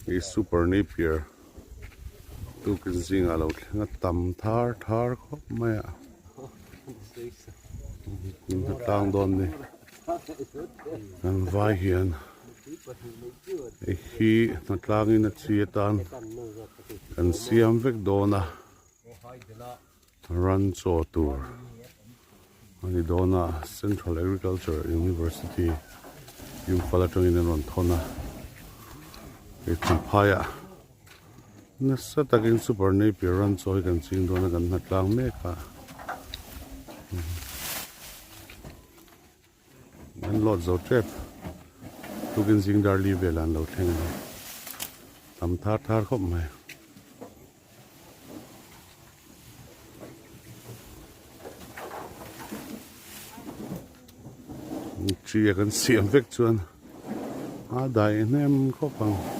cái super Napier tu kinh sinh à lâu nó tầm thar khóc mày à nó tăng đòn đi anh vai hiền khi nó tăng in nó chia tan anh xem việc đó na Ranchaw tour anh đó na Central Agriculture University yung pala trong in ron thona cái chumpaya nasa taging super Napier Ranchaw kan sing do na kan natlang me ka anh lọt dấu trép tu kinh sinh dar li về làn đầu thang tầm thar không mày chỉ cần xiêm vết chuan à đại nem có bằng